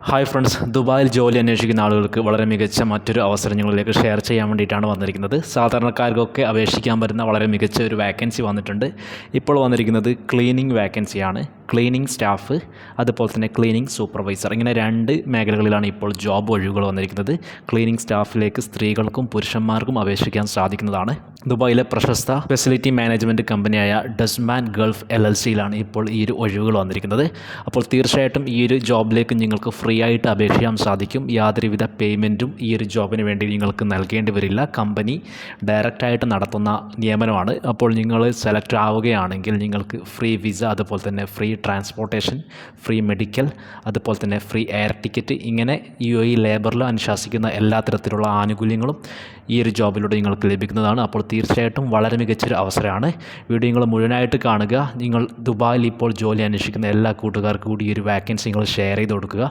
Hi friends, ദുബായിൽ ജോലി അന്വേഷിക്കുന്ന ആളുകൾക്ക് വളരെ മികച്ച മറ്റൊരു അവസരം നിങ്ങളിലേക്ക് ഷെയർ ചെയ്യാൻ വേണ്ടിയിട്ടാണ് വന്നിരിക്കുന്നത്. സാധാരണക്കാർക്കൊക്കെ അപേക്ഷിക്കാൻ പറ്റുന്ന വളരെ മികച്ച ഒരു വാക്കൻസി വന്നിട്ടുണ്ട്. ഇപ്പോൾ വന്നിരിക്കുന്നത് ക്ലീനിങ് വാക്കൻസിയാണ്. ക്ലീനിങ് സ്റ്റാഫ്, അതുപോലെ തന്നെ ക്ലീനിങ് സൂപ്പർവൈസർ, ഇങ്ങനെ രണ്ട് മേഖലകളിലാണ് ഇപ്പോൾ ജോബ് ഒഴിവുകൾ വന്നിരിക്കുന്നത്. ക്ലീനിങ് സ്റ്റാഫിലേക്ക് സ്ത്രീകൾക്കും പുരുഷന്മാർക്കും അപേക്ഷിക്കാൻ സാധിക്കുന്നതാണ്. ദുബായിലെ പ്രശസ്ത ഫെസിലിറ്റി മാനേജ്മെൻറ്റ് കമ്പനിയായ ഡസ്മാൻ ഗൾഫ് LLCയിലാണ് ഇപ്പോൾ ഈ ഒരു ഒഴിവുകൾ വന്നിരിക്കുന്നത്. അപ്പോൾ തീർച്ചയായിട്ടും ഈ ഒരു ജോബിലേക്ക് നിങ്ങൾക്ക് ഫ്രീ ആയിട്ട് അപേക്ഷിക്കാൻ സാധിക്കും. യാതൊരുവിധ പേയ്മെൻറ്റും ഈ ഒരു ജോബിന് വേണ്ടി നിങ്ങൾക്ക് നൽകേണ്ടി വരില്ല. കമ്പനി ഡയറക്റ്റായിട്ട് നടത്തുന്ന നിയമനമാണ്. അപ്പോൾ നിങ്ങൾ സെലക്ട് ആവുകയാണെങ്കിൽ നിങ്ങൾക്ക് ഫ്രീ വിസ, അതുപോലെ തന്നെ ഫ്രീ ട്രാൻസ്പോർട്ടേഷൻ, ഫ്രീ മെഡിക്കൽ, അതുപോലെ തന്നെ ഫ്രീ എയർ ടിക്കറ്റ്, ഇങ്ങനെ UAE ലേബറിൽ അനുശാസിക്കുന്ന എല്ലാ തരത്തിലുള്ള ആനുകൂല്യങ്ങളും ഈ ഒരു ജോബിലൂടെ നിങ്ങൾക്ക് ലഭിക്കുന്നതാണ്. അപ്പോൾ തീർച്ചയായിട്ടും വളരെ മികച്ചൊരു അവസരമാണ്. വീഡിയോ നിങ്ങൾ മുഴുവനായിട്ട് കാണുക. നിങ്ങൾ ദുബായിൽ ഇപ്പോൾ ജോലി അന്വേഷിക്കുന്ന എല്ലാ കൂട്ടുകാർക്കും കൂടി ഈ ഒരു വാക്കൻസി നിങ്ങൾ ഷെയർ ചെയ്ത് കൊടുക്കുക.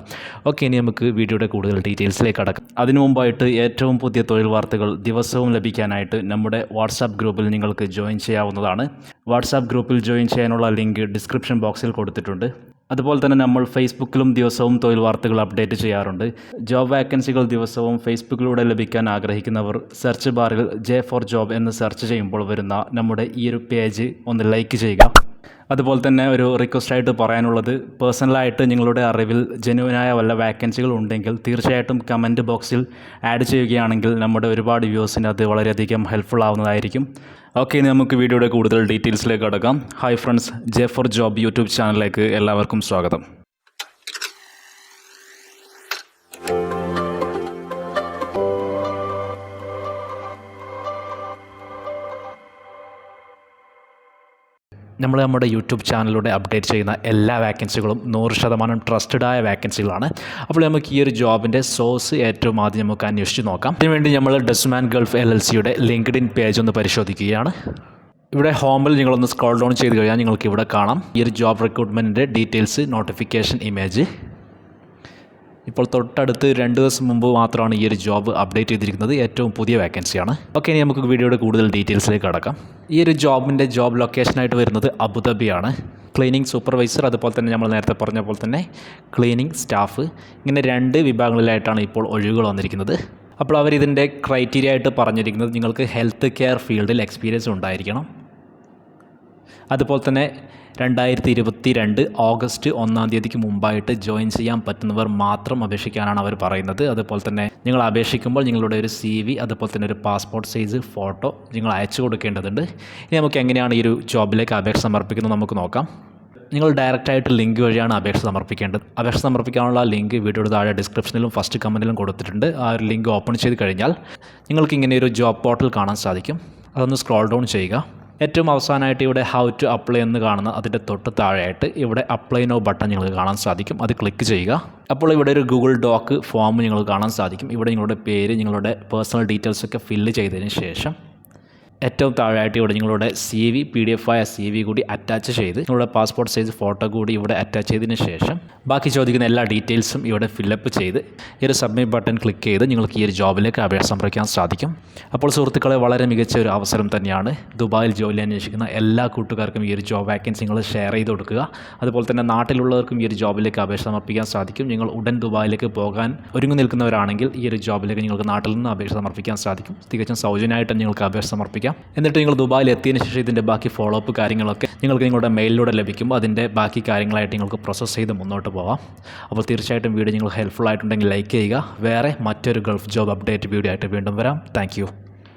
ഓക്കെ, ഇനി നമുക്ക് വീഡിയോയുടെ കൂടുതൽ ഡീറ്റെയിൽസിലേക്ക് കടക്കാം. അതിനു മുമ്പായിട്ട് ഏറ്റവും പുതിയ തൊഴിൽ വാർത്തകൾ ദിവസവും ലഭിക്കാനായിട്ട് നമ്മുടെ വാട്സാപ്പ് ഗ്രൂപ്പിൽ നിങ്ങൾക്ക് ജോയിൻ ചെയ്യാവുന്നതാണ്. വാട്സാപ്പ് ഗ്രൂപ്പിൽ ജോയിൻ ചെയ്യാനുള്ള ലിങ്ക് ഡിസ്ക്രിപ്ഷൻ ബോക്സിൽ കൊടുത്തിട്ടുണ്ട്. അതുപോലെ തന്നെ നമ്മൾ ഫേസ്ബുക്കിലും ദിവസവും തൊഴിൽ വാർത്തകൾ അപ്ഡേറ്റ് ചെയ്യാറുണ്ട്. ജോബ് വാക്കൻസികൾ ദിവസവും ഫേസ്ബുക്കിലൂടെ ലഭിക്കാൻ ആഗ്രഹിക്കുന്നവർ സെർച്ച് ബാറിൽ J4Job എന്ന് സെർച്ച് ചെയ്യുമ്പോൾ വരുന്ന നമ്മുടെ ഈ ഒരു പേജ് ഒന്ന് ലൈക്ക് ചെയ്യുക. അതുപോലെ തന്നെ ഒരു റിക്വസ്റ്റായിട്ട് പറയാനുള്ളത്, പേഴ്സണലായിട്ട് നിങ്ങളുടെ അറിവിൽ ജെന്യുവനായ വല്ല വാക്കൻസികൾ ഉണ്ടെങ്കിൽ തീർച്ചയായിട്ടും കമൻറ്റ് ബോക്സിൽ ആഡ് ചെയ്യുകയാണെങ്കിൽ നമ്മുടെ ഒരുപാട് വ്യൂവേഴ്സിന് അത് വളരെയധികം ഹെൽപ്ഫുൾ ആവുന്നതായിരിക്കും. ഓക്കെ, ഇനി നമുക്ക് വീഡിയോയുടെ കൂടുതൽ ഡീറ്റെയിൽസിലേക്ക് കടക്കാം. ഹായ് ഫ്രണ്ട്സ്, J4Job യൂട്യൂബ് ചാനലിലേക്ക് എല്ലാവർക്കും സ്വാഗതം. നമ്മുടെ യൂട്യൂബ് ചാനലിലൂടെ അപ്ഡേറ്റ് ചെയ്യുന്ന എല്ലാ വാക്കൻസികളും 100% ട്രസ്റ്റഡായ വാക്കൻസികളാണ്. അപ്പോൾ നമുക്ക് ഈ ഒരു ജോബിൻ്റെ സോഴ്സ് ഏറ്റവും ആദ്യം നമുക്ക് അന്വേഷിച്ച് നോക്കാം. അതിനുവേണ്ടി നമ്മൾ ഡസ്മാൻ ഗൾഫ് LLCയുടെ ലിങ്ക്ഡിൻ പേജ് ഒന്ന് പരിശോധിക്കുകയാണ്. ഇവിടെ ഹോമിൽ നിങ്ങളൊന്ന് സ്ക്രോൾ ഡൗൺ ചെയ്ത് കഴിഞ്ഞാൽ നിങ്ങൾക്ക് ഇവിടെ കാണാം ഈ ഒരു ജോബ് റിക്രൂട്ട്മെൻറ്റിൻ്റെ ഡീറ്റെയിൽസ്, നോട്ടിഫിക്കേഷൻ ഇമേജ്. ഇപ്പോൾ തൊട്ടടുത്ത് 2 ദിവസം മുമ്പ് മാത്രമാണ് ഈ ഒരു ജോബ് അപ്ഡേറ്റ് ചെയ്തിരിക്കുന്നത്. ഏറ്റവും പുതിയ വാക്കൻസിയാണ്. ഓക്കെ, ഇനി നമുക്ക് വീഡിയോയുടെ കൂടുതൽ ഡീറ്റെയിൽസിലേക്ക് കടക്കാം. ഈ ഒരു ജോബിൻ്റെ ജോബ് ലൊക്കേഷനായിട്ട് വരുന്നത് അബുദാബിയാണ്. ക്ലീനിങ് സൂപ്പർവൈസർ, അതുപോലെ തന്നെ നമ്മൾ നേരത്തെ പറഞ്ഞ പോലെ തന്നെ ക്ലീനിങ് സ്റ്റാഫ്, ഇങ്ങനെ 2 വിഭാഗങ്ങളിലായിട്ടാണ് ഇപ്പോൾ ഒഴിവുകൾ വന്നിരിക്കുന്നത്. അപ്പോൾ അവർ ഇതിൻ്റെ ക്രൈറ്റീരിയ ആയിട്ട് പറഞ്ഞിരിക്കുന്നത് നിങ്ങൾക്ക് ഹെൽത്ത് കെയർ ഫീൽഡിൽ എക്സ്പീരിയൻസ് ഉണ്ടായിരിക്കണം. അതുപോലെ തന്നെ 2022 ഓഗസ്റ്റ് 1-ാം തീയതിക്ക് മുമ്പായിട്ട് ജോയിൻ ചെയ്യാൻ പറ്റുന്നവർ മാത്രം അപേക്ഷിക്കാനാണ് അവർ പറയുന്നത്. അതുപോലെ തന്നെ നിങ്ങൾ അപേക്ഷിക്കുമ്പോൾ നിങ്ങളുടെ ഒരു CV, അതുപോലെ തന്നെ ഒരു പാസ്പോർട്ട് സൈസ് ഫോട്ടോ നിങ്ങൾ അയച്ചു കൊടുക്കേണ്ടതുണ്ട്. ഇനി നമുക്ക് എങ്ങനെയാണ് ഈ ഒരു ജോബിലേക്ക് അപേക്ഷ സമർപ്പിക്കുന്നത് നമുക്ക് നോക്കാം. നിങ്ങൾ ഡയറക്റ്റായിട്ട് ലിങ്ക് വഴിയാണ് അപേക്ഷ സമർപ്പിക്കേണ്ടത്. അപേക്ഷ സമർപ്പിക്കാനുള്ള ലിങ്ക് വീഡിയോയുടെ താഴെ ഡിസ്ക്രിപ്ഷനിലും ഫസ്റ്റ് കമൻറ്റിലും കൊടുത്തിട്ടുണ്ട്. ആ ഒരു ലിങ്ക് ഓപ്പൺ ചെയ്ത് കഴിഞ്ഞാൽ നിങ്ങൾക്ക് ഇങ്ങനെ ഒരു ജോബ് പോർട്ടൽ കാണാൻ സാധിക്കും. അതൊന്ന് സ്ക്രോൾ ഡൗൺ ചെയ്യുക. ഏറ്റവും അവസാനമായിട്ട് ഇവിടെ ഹൗ ടു അപ്ലൈ എന്ന് കാണുന്ന അതിൻ്റെ തൊട്ട് താഴെയായിട്ട് ഇവിടെ അപ്ലൈ നോ ബട്ടൺ നിങ്ങൾക്ക് കാണാൻ സാധിക്കും. അത് ക്ലിക്ക് ചെയ്യുക. അപ്പോൾ ഇവിടെ ഒരു ഗൂഗിൾ ഡോക്ക് ഫോം നിങ്ങൾക്ക് കാണാൻ സാധിക്കും. ഇവിടെ നിങ്ങളുടെ പേര്, നിങ്ങളുടെ പേഴ്സണൽ ഡീറ്റെയിൽസൊക്കെ ഫില്ല് ചെയ്തതിന് ശേഷം ഏറ്റവും താഴെയായിട്ട് ഇവിടെ നിങ്ങളുടെ CV, PDF ആയ CV കൂടി അറ്റാച്ച് ചെയ്ത് നിങ്ങളുടെ പാസ്പോർട്ട് സൈസ് ഫോട്ടോ കൂടി ഇവിടെ അറ്റാച്ച് ചെയ്തതിന് ശേഷം ബാക്കി ചോദിക്കുന്ന എല്ലാ ഡീറ്റെയിൽസും ഇവിടെ ഫില്ലപ്പ് ചെയ്ത് ഈ ഒരു സബ്മിറ്റ് ബട്ടൺ ക്ലിക്ക് ചെയ്ത് നിങ്ങൾക്ക് ഈ ഒരു ജോബിലേക്ക് അപേക്ഷ സമർപ്പിക്കാൻ സാധിക്കും. അപ്പോൾ സുഹൃത്തുക്കളെ, വളരെ മികച്ച ഒരു അവസരം തന്നെയാണ്. ദുബായിൽ ജോലി അന്വേഷിക്കുന്ന എല്ലാ കൂട്ടുകാർക്കും ഈ ഒരു ജോബ് വാക്കൻസി നിങ്ങൾ ഷെയർ ചെയ്ത് കൊടുക്കുക. അതുപോലെ തന്നെ നാട്ടിലുള്ളവർക്കും ഈ ഒരു ജോബിലേക്ക് അപേക്ഷ സമർപ്പിക്കാൻ സാധിക്കും. നിങ്ങൾ ഉടൻ ദുബായിലേക്ക് പോകാൻ ഒരുങ്ങി നിൽക്കുന്നവരാണെങ്കിൽ ഈ ഒരു ജോബിലേക്ക് നിങ്ങൾക്ക് നാട്ടിൽ നിന്ന് അപേക്ഷ സമർപ്പിക്കാൻ സാധിക്കും. തികച്ചും സൗജന്യമായിട്ട് നിങ്ങൾക്ക് അപേക്ഷ സമർപ്പിക്കാം. എന്നിട്ട് നിങ്ങൾ ദുബായിൽ എത്തിയതിന് ശേഷം ഇതിൻ്റെ ബാക്കി ഫോളോ അപ്പ് കാര്യങ്ങളൊക്കെ നിങ്ങൾക്ക് നിങ്ങളുടെ മെയിലിലൂടെ ലഭിക്കുമ്പോൾ അതിൻ്റെ ബാക്കി കാര്യങ്ങളായിട്ട് നിങ്ങൾക്ക് പ്രോസസ്സ് ചെയ്ത് മുന്നോട്ട് പോകാം. അപ്പോൾ തീർച്ചയായിട്ടും വീഡിയോ നിങ്ങൾ ഹെൽപ്ഫുൾ ആയിട്ടുണ്ടെങ്കിൽ ലൈക്ക് ചെയ്യുക. വേറെ മറ്റൊരു ഗൾഫ് ജോബ് അപ്ഡേറ്റ് വീഡിയോ ആയിട്ട് വീണ്ടും വരാം. താങ്ക്